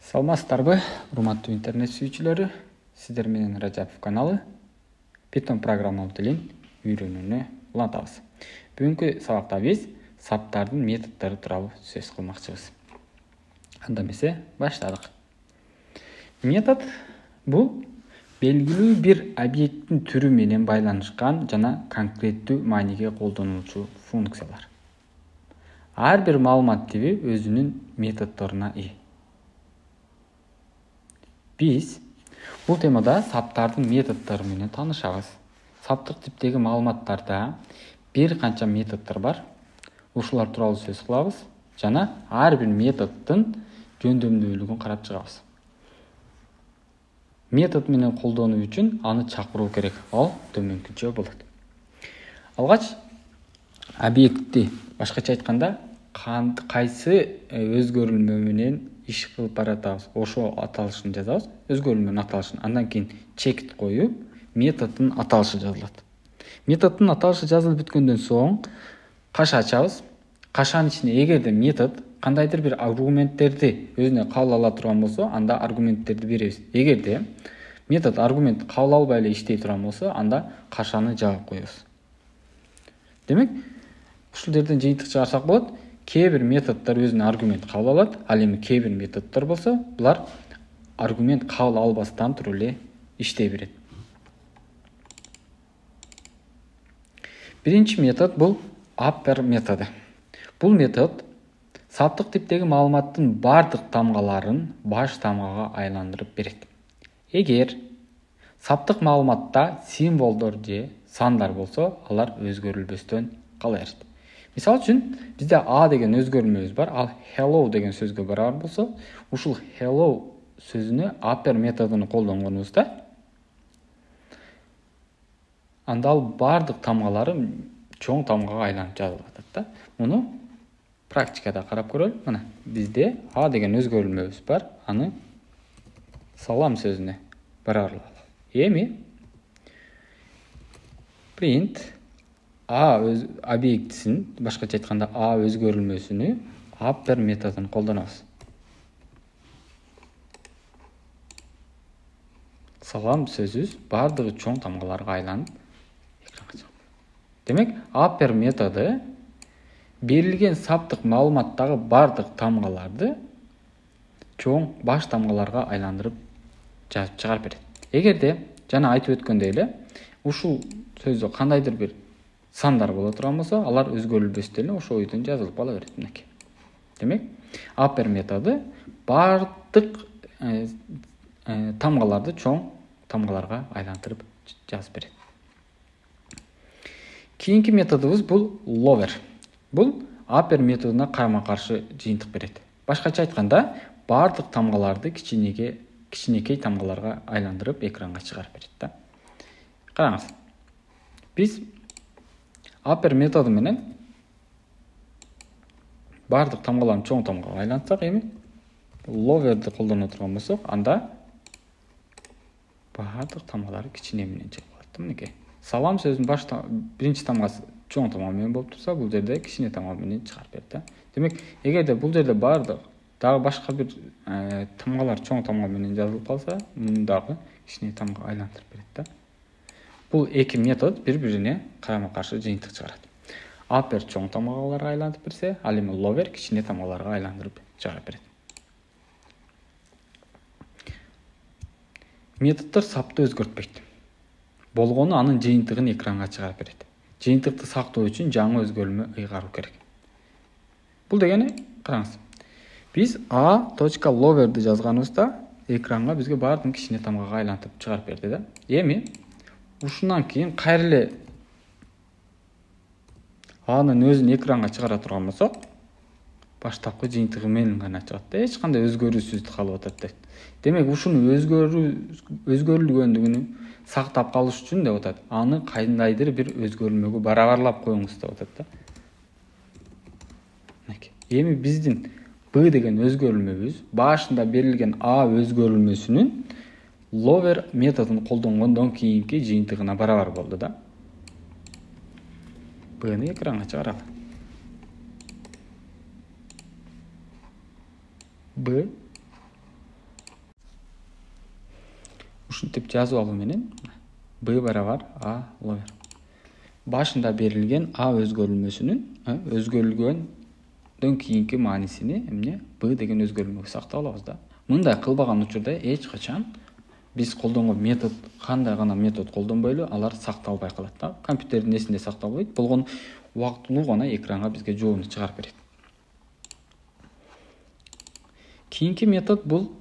Саламатсыздарбы, урматтуу интернет сүйүүчүлөрү. Сиздер менен Ражапов каналы Python программалык тилин үйрөнүүнү улантабыз. Бүгүнкү сабакта биз саптардын методдору тууралуу сөз кылмакчыбыз. Анда эмесе баштадык. Метод бул белгилүү бир объекттин түрү менен байланышкан жана конкреттүү мааниге колдонулчу функциялар. Ар бир маалымат тиби өзүнүн методдоруна ээ. Биз бул темада саптардын методдору менен таанышабыз. Саптык типтеги маалыматтарда бир канча методдор бар. Ушулар тууралуу сөз кылабыз жана ар бир методдун жөндөмдүүлүгүн карап чыгабыз. Метод менен колдонуу үчүн аны чакыруу керек. Ал төмөнкүчө болот. Алгач объектти, башкача айтканда, кайсы өзгөрүлмө менен иш кылып баратабыз, ошо аталышын жазабыз, өзгөрүлмөнүн аталышын. Андан кийин чекит коюп, методдун аталышы жазылат. Методдун аталышы жазылып бүткөндөн соң каша ачабыз. Кашанын ичине эгерде метод кандайдыр бир аргументтерди өзүнө кабыл ала турган болсо, анда аргументтерди беребиз. Эгерде метод аргумент кабыл албай эле иштей турган болсо, анда кашаны жаап коебуз. Демек, ушул жерден жыйынтык чыгарсак болот. Кээ бир методдор өзүнө аргумент кабыл алат, ал эми кээ бир методдор болсо, булар аргумент кабыл албастан туруп эле иштей берет. Биринчи метод бул upper методу. Бул метод саптык типтеги маалыматтын бардык тамгаларын баш тамгага айландырып берет. Эгер саптык маалыматта символдор же сандар болсо, алар өзгөрүлбөстөн кала берет. Мисалы үчүн, бизде A деген өзгөрүлмөбүз бар, ал hello деген сөзгө барабар болсо, ушул hello сөзүнө upper методун колдонгонубузда, анда ал бардык тамгалары чоң тамгага айланып жазылып атат да. Муну практикада карап көрөлү. Мына, бизде A деген өзгөрүлмөбүз бар, аны салам сөзүнө барабарлайлы. Эми print A объектисин, башкача айтканда A өзгөрүлмөсүнү upper методун колдонобуз. Салам сөзүбүз бардыгы чоң тамгаларга айланып экранга чыгат. Демек, upper методу берилген саптык маалыматтагы бардык тамгаларды чоң баш тамгаларга айландырып жазып чыгарып берет. Эгерде жана айтып өткөндөй эле, ушул сөздө кандайдыр бир сандар боло турган болсо, алар өзгөрүлбөстөн эле ошо бойдон жазылып кала берет. Мынакей. Демек, upper методу бардык тамгаларды чоң тамгаларга айлантырып жазып берет. Кийинки методубуз бул lower. Бул upper методуна карама-каршы жыйынтык берет. Башкача айтканда, бардык тамгаларды кичинекей тамгаларга айландырып экранга чыгарып берет да. Караңыз. Биз upper методу менен бардык тамгаларын чоң тамгага айлантсак, эми lower'ди колдоно турган болсок, анда бардык тамгалары кичине менен чыгып калат. Мынакей. Салам сөзүнүн биринчи тамгасы чоң тамга менен болуп турса, бул жерде кичине тамга менен чыгарып берет да. Демек, эгерде бул жерде бардык дагы башка бир тамгалар чоң тамга менен жазылып калса, муну дагы кичине тамга айлантырып берет да. Бул эки метод бири-бирине карама-каршы жыйынтык чыгарат. Upper чоң тамгаларга айлантып берсе, ал эми lower кичине тамгаларга айландырып чыгарып берет. Методдор сапты өзгөртпөйт. Болгону анын жыйынтыгын экранга чыгарып берет. Жыйынтыкты сактоо үчүн жаңы өзгөрүлмө ыйгаруу керек. Бул дегени, караңыз. Биз a.lower'ди жазганыбызда экранга бизге бардык кичине тамгага айлантып чыгарып берди да. Эми ушундан кийин кайра эле анын өзүн экранга чыгара турган болсок, баштапкы жыйынтыгы менен гана чыгат да, эч кандай өзгөрүүсүз калып атат. Демек, ушуну өзгөрүлгөндүгүнү сактап калыш үчүн деп атат. Аны кандайдыр бир өзгөрүлмөгө барабарлап коюңуз деп атат да. Эми биздин B деген өзгөрүлмөбүз башында берилген A өзгөрүлмөсүнүн lower методун колдонгондон кийинки жыйынтыгына барабар болду да. Б'ни экранга чыгаралы. B ушинтип жазып алуу менен b барабар a логер. Башында берилген a өзгөрүлгөндөн кийинки маанисини эмне b деген өзгөрүлмөгө сактап алабыз да. Мындай кылбаган учурда эч качан биз колдонгон метод, кандай гана метод колдонбойлу, алар сакталбай калат да. Компьютердин эсинде сакталбайт. Болгону убактылуу гана экранга бизге жообун чыгарып берет. Кийинки метод бул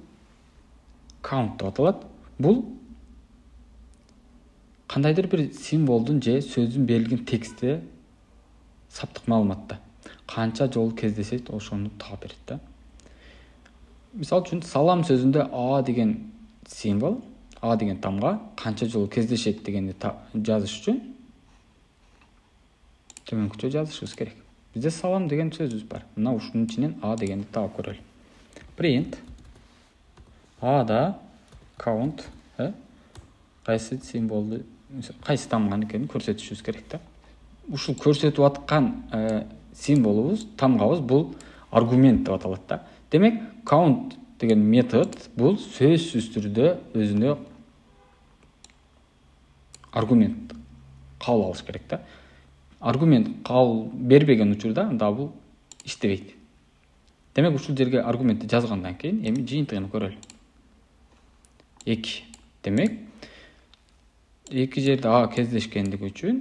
count деп аталат. Бул кандайдыр бир символдун же сөздүн берилген текстте саптык маалыматта канча жолу кездешет ошону таап берет да. Мисалы үчүн салам сөзүндө а деген символ, а деген тамга канча жолу кездешет дегенди жазыш үчүн төмөнкүчө жазышыбыз керек. Бизде салам деген сөзүбүз бар. Мына ушунун ичинен а дегенди таап көрөлү. Print ада count кайсы символду, кайсы тамганы экенин көрсөтүшүбүз керек да. Ушул көрсөтүп аткан символубуз, тамгабыз бул аргумент деп аталат да. Демек, count деген метод бул сөзсүз түрдө өзүнө аргумент кабыл алыш керек да. Аргумент кабыл бербеген учурда анда бул иштебейт. Демек, ушул жерге аргументти жазгандан кийин эми жыйынтыгын көрөлү. 2. Демек, эки жерде а кездешкендиги үчүн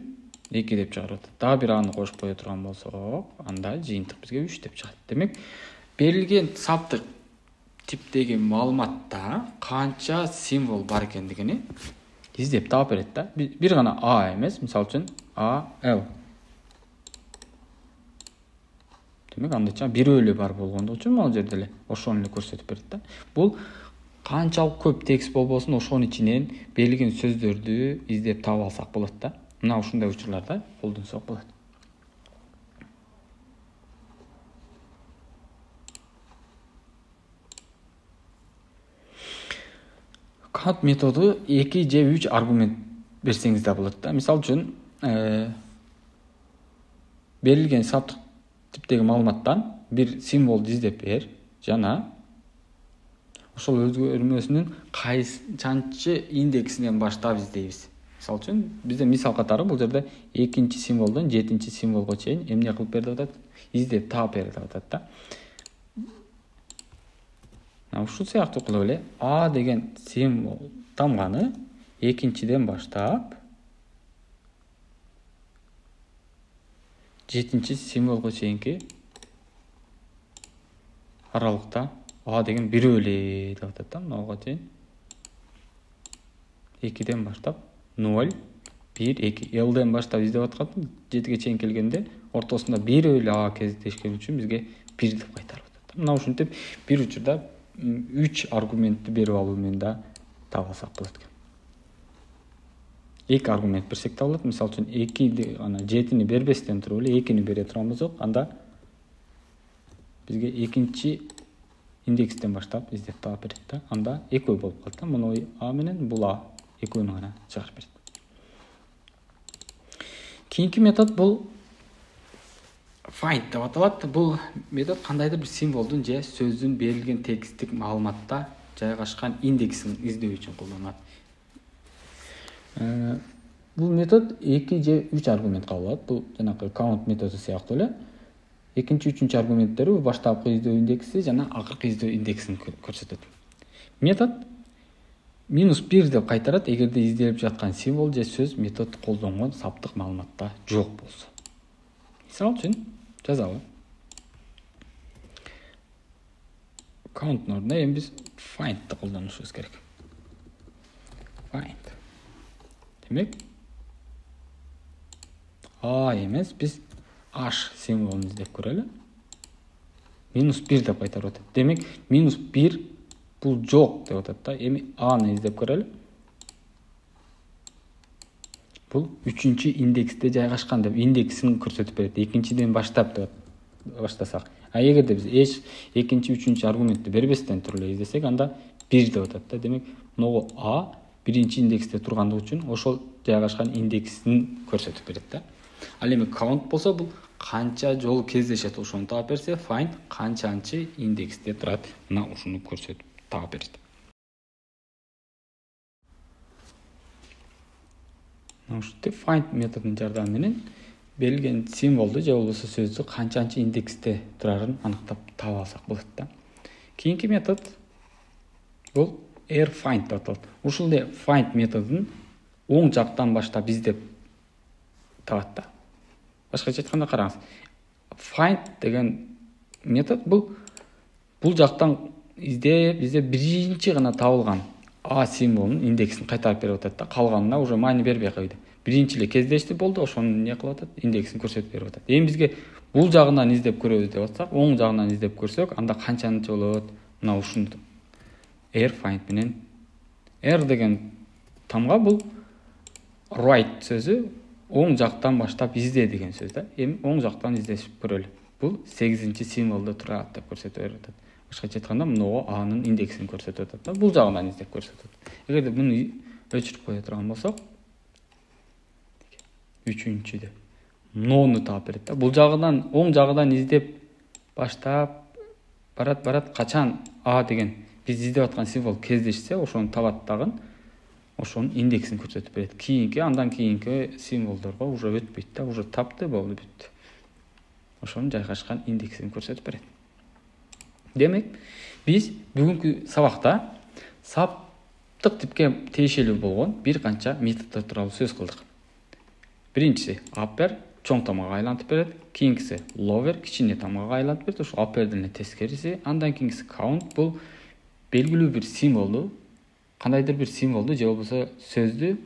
2 деп чыгарып атат. Дагы бир аны кошуп кое турган болсок, анда жыйынтык бизге 3 деп чыгат. Демек, берилген саптык типтеги маалыматта канча символ бар экендигини издеп таап берет да. Бир гана а эмес, мисалы үчүн a l. Демек, анда ча бирөө эле бар болгондугу үчүн ал жерде эле ошону эле көрсөтүп берет да. Бул канчалык көп текст болбосун, ошонун ичинен берилген сөздөрдү издеп таап алсак болот да. Мына ушундай учурларда колдонсок болот. Count методу 2 же 3 аргумент берсеңиз да болот да. Мисалы үчүн, берилген саптык типтеги маалыматтан бир символду издеп бер жана ошол өзгөрмөсүнүн кайсынчы индексинен баштап издейбиз. Мисалы үчүн, бизде мисал катары бул жерде 2-чи символдон 7-чи символго чейин эмне кылып бер деп атат? Издеп таап бер деп атат да. Ушул сыяктуу кылып эле а деген символ тамганы 2-чиден баштап 7-чи символго чейинки аралыкта а деген бирөө эле деп атат да. Мынага чейин 2ден баштап 0, 1, 2, L'ден баштап издеп аткан 7ге чейин келгенде ортосунда бирөө эле а кездешкен үчүн бизге 1 деп кайтарып атат. Мына ушинтип бир учурда 3 аргументти берип алуу менен да таап алсак болот экен. 2 аргумент берсек да болот. Мисалы үчүн 2 ана 7-ни бербестен туруп эле 2-ни бере турган болсок, анда бизге 2-чи индекстен баштап издеп таап берет да. Анда экөө болуп калат да. Муну а менен бул а экөөнү гана чыгарып берет. Кийинки метод бул find деп аталат. Бул метод кандайдыр бир символдун же сөздүн берилген тексттик маалыматта жайгашкан индексин издөө үчүн колдонулат. Бул метод 2 же 3 аргумент кабыл алат. Бул жанакы count методу сыяктуу эле. 2-чи, 3-чү аргументтери баштапкы издөө индекси жана акыркы издөө индексин көрсөтөт. Метод -1 деп кайтарат эгерде изделип жаткан символ же сөз метод колдонгон саптык маалыматта жок болсо. Мисалы үчүн жазалы. Count ордуна эми биз find'ти колдонушубуз керек. Find. Демек, а эмес, биз h символун издеп көрөлү. -1 деп кайтарып атат. Демек, -1 бул жок деп атат да. Эми аны издеп көрөлү. Бул 3-чү индексте жайгашкан деп индексин көрсөтүп берет. 2-чиден баштап деп баштасак. А эгерде биз 2-чи, 3-чү аргументти бербестен туруп эле издесек, анда 1 деп атат да. Демек, могу а 1-чи индексте тургандыгы үчүн ошол жайгашкан индексин көрсөтүп берет да. Ал эми count болсо бул канча жолу кездешет ошону таап берсе, find канчанчы индексте турат. Мына ушуну көрсөтүп таап берет. мына ушул find методунун жардамы менен берилген символду же болбосо сөздү канчанчы индексте турарын аныктап таап алсак болот да. Кийинки метод бул find деп аталат. Ушул эле find методун оң жактан баштап издеп табат да. Башкача айтканда караңыз. Find деген метод бул жактан издеп биринчи гана табылган A символунун индексин кайтарып берип атат да. Калганына уже маани бербей койду. Биринчи эле кездешти болду, ошону эмне кылып атат? Индексин көрсөтүп берип атат. Эми бизге бул жагынан издеп көрөбүз деп атсак, оң жагынан издеп көрсөк, анда канчанчы болот? Мына ушуну find менен деген тамга бул right сөзү оң жактан баштап изде деген сөз да. Эми оң жактан издешип көрөлү. Бул 8-чи символдо турат деп көрсөтүп берип атат. Башкача айтканда, мынау A'нын индексин көрсөтүп атат. Бул жагынан издеп көрсөтөт. Эгерде муну өчүрүп кое турган болсок, үчүнчүдө мынуну таап берет да. Бул жагынан, оң жагынан издеп баштап барат качан А деген биз издеп аткан символ кездешсе, ошону табат дагы, ошонун индексин көрсөтүп берет. Андан кийинки символдорго уже өтпөйт да, уже тапты, болду, бүттү. Ошонун жайгашкан индексин көрсөтүп берет. Демек, биз бүгүнкү сабакта саптык типке тиешелүү болгон бир канча методдор тууралуу сөз кылдык. Биринчиси upper чоң тамгага айлантып берет, кийинкиси lower кичине тамгага айлантып берет, ошо upperдин тескериси, андан кийинкиси count бул белгилүү бир символду, кандайдыр бир символду же болбосо сөздү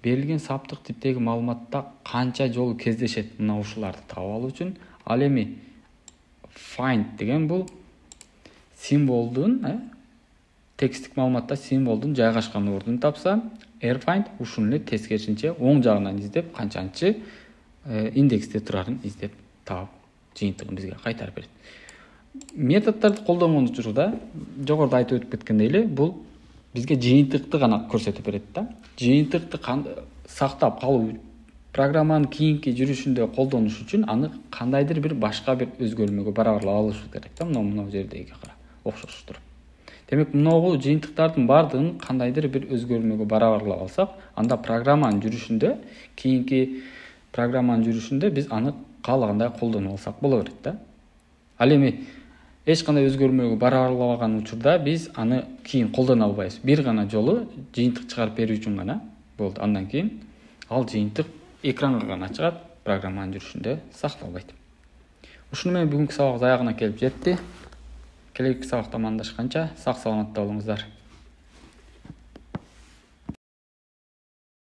берилген саптык типтеги маалыматта канча жолу кездешет, мына ушуларды таап алуу үчүн. Ал эми find деген бул символдун, текстик маалыматта символдун жайгашкан ордун тапса, find ушуну эле тескерисинче оң жагынан издеп канчанчы индексте турарын издеп таап жыйынтыгын бизге кайтарып берет. Методдорду колдонгон учурда жогоруда айтып өтүп кеткендей эле, бул бизге жыйынтыкты гана көрсөтүп берет да. Жыйынтыкты сактап калуу, программанын кийинки жүрүшүндө колдонуш үчүн аны кандайдыр бир башка бир өзгөрмөгө барабарлап алыш керек да. Мына жердеги окшоштур. Демек, мынагу жыйынтыктардын баардыгын кандайдыр бир өзгөрмөгө барабарлап алсак, анда программанын жүрүшүндө, кийинки программанын жүрүшүндө биз аны каалагандай колдонуп алсак боло берет да. Ал эми эч кандай өзгөрмөгө барабарлабаган учурда биз аны кийин колдоно албайбыз. Бир гана жолу жыйынтык чыгарып берүү үчүн гана болду. Андан кийин ал жыйынтык экранга гана чыгат, программанын жүрүшүндө сакталбайт. Ушуну менен бүгүнкү сабак аягына келип жетти. Келеки сабакта амандашканча сак саламатта болуңуздар.